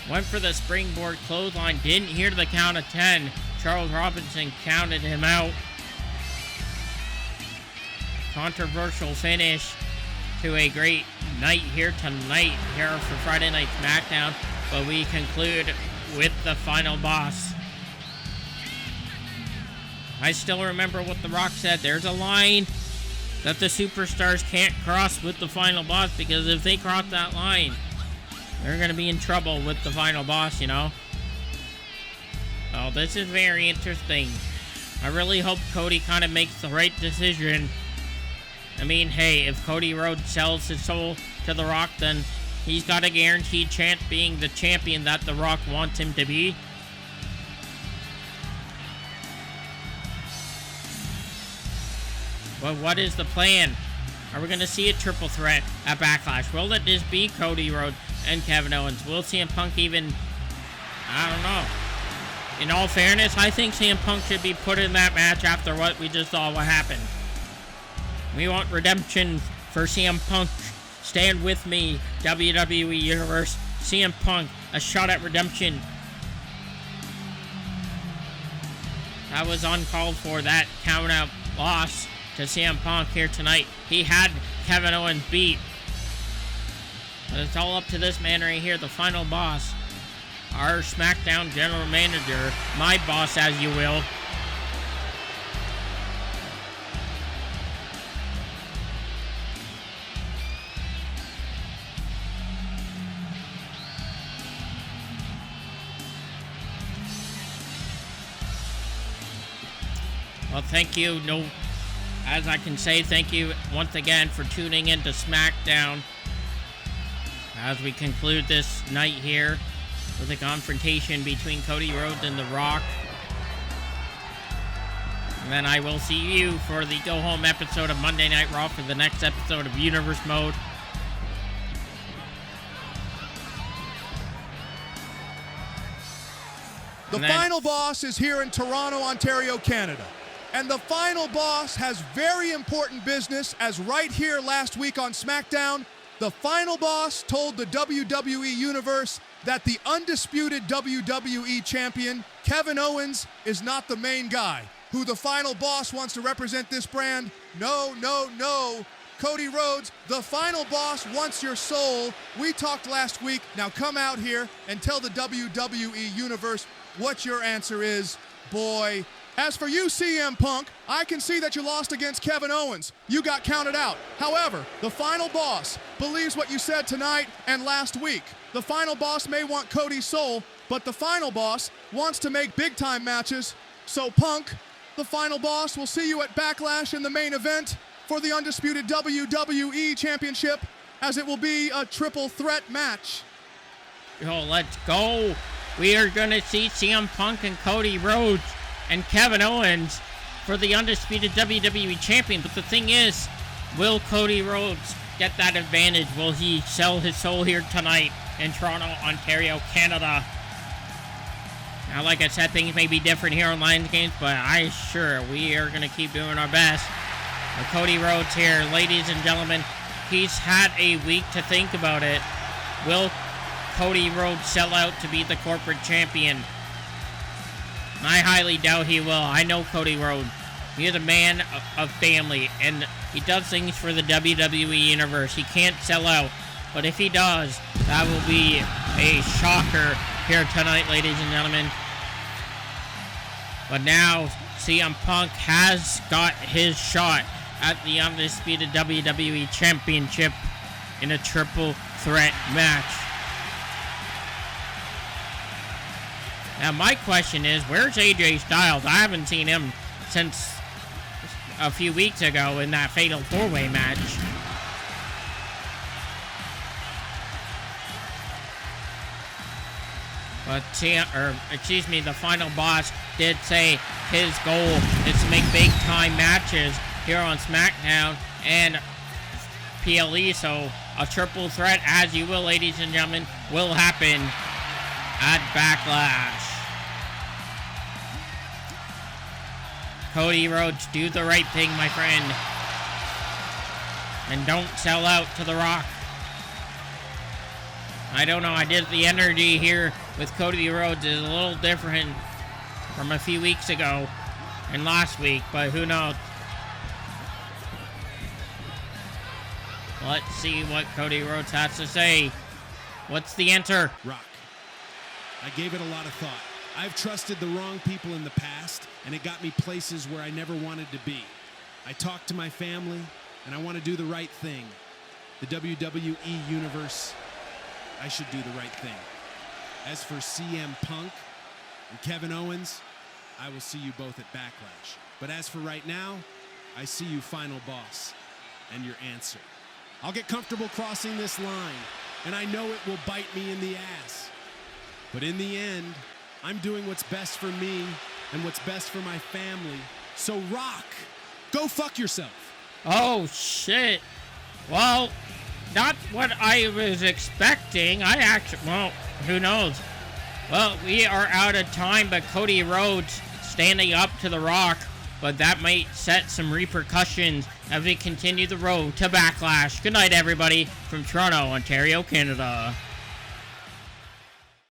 B: Went for the springboard clothesline, didn't hear the count of 10. Charles Robinson counted him out. Controversial finish to a great night here tonight here for Friday Night SmackDown. But we conclude with the final boss. I still remember what The Rock said. There's a line that the superstars can't cross with the final boss, because if they cross that line, they're going to be in trouble with the final boss, you know? Well, this is very interesting. I really hope Cody kind of makes the right decision. I mean, hey, if Cody Rhodes sells his soul to The Rock, then he's got a guaranteed chance being the champion that The Rock wants him to be. But what is the plan? Are we going to see a triple threat at Backlash? Will it just be Cody Rhodes and Kevin Owens? Will CM Punk even... I don't know. In all fairness, I think CM Punk should be put in that match after what we just saw what happened. We want redemption for CM Punk. Stand with me, WWE Universe. CM Punk, a shot at redemption. That was uncalled for, that count-out loss to CM Punk here tonight. He had Kevin Owens beat. But it's all up to this man right here, the final boss. Our SmackDown general manager, my boss as you will. Well, thank you. As I can say, thank you once again for tuning in to SmackDown as we conclude this night here with a confrontation between Cody Rhodes and The Rock. And then I will see you for the go-home episode of Monday Night Raw for the next episode of Universe Mode.
I: The final boss is here in Toronto, Ontario, Canada. And the final boss has very important business, as right here last week on SmackDown, the final boss told the WWE Universe that the undisputed WWE champion, Kevin Owens, is not the main guy. Who the final boss wants to represent this brand? No, no, no. Cody Rhodes, the final boss wants your soul. We talked last week. Now come out here and tell the WWE Universe what your answer is. Boy, As for you, CM Punk, I can see that you lost against Kevin Owens. You got counted out. However, the final boss believes what you said tonight and last week. The final boss may want Cody's soul, but the final boss wants to make big-time matches. So, Punk, the final boss, will see you at Backlash in the main event for the undisputed WWE Championship, as it will be a triple threat match.
B: Oh, let's go. We are going to see CM Punk and Cody Rhodes and Kevin Owens for the undisputed WWE Champion. But the thing is, will Cody Rhodes get that advantage? Will he sell his soul here tonight in Toronto, Ontario, Canada? Now, like I said, things may be different here on LyonsGamez, but we are going to keep doing our best. But Cody Rhodes here, ladies and gentlemen, he's had a week to think about it. Will Cody Rhodes sell out to be the corporate champion? I highly doubt he will. I know Cody Rhodes. He is a man of family, and he does things for the WWE Universe. He can't sell out, but if he does, that will be a shocker here tonight, ladies and gentlemen. But now, CM Punk has got his shot at the undisputed WWE Championship in a triple threat match. Now, my question is, where's AJ Styles? I haven't seen him since a few weeks ago in that fatal four-way match. But the final boss did say his goal is to make big-time matches here on SmackDown and PLE. So a triple threat, as you will, ladies and gentlemen, will happen at Backlash. Cody Rhodes, do the right thing, my friend. And don't sell out to The Rock. I don't know, the energy here with Cody Rhodes is a little different from a few weeks ago and last week, but who knows? Let's see what Cody Rhodes has to say. What's the answer?
J: Rock. I gave it a lot of thought. I've trusted the wrong people in the past, and it got me places where I never wanted to be. I talked to my family, and I want to do the right thing. The WWE Universe, I should do the right thing. As for CM Punk and Kevin Owens, I will see you both at Backlash. But as for right now, I see you, final boss, and your answer. I'll get comfortable crossing this line, and I know it will bite me in the ass. But in the end, I'm doing what's best for me and what's best for my family. So Rock, go fuck yourself.
B: Oh, shit. Well, not what I was expecting. Who knows? Well, we are out of time, but Cody Rhodes standing up to The Rock, but that might set some repercussions as we continue the road to Backlash. Good night, everybody, from Toronto, Ontario, Canada.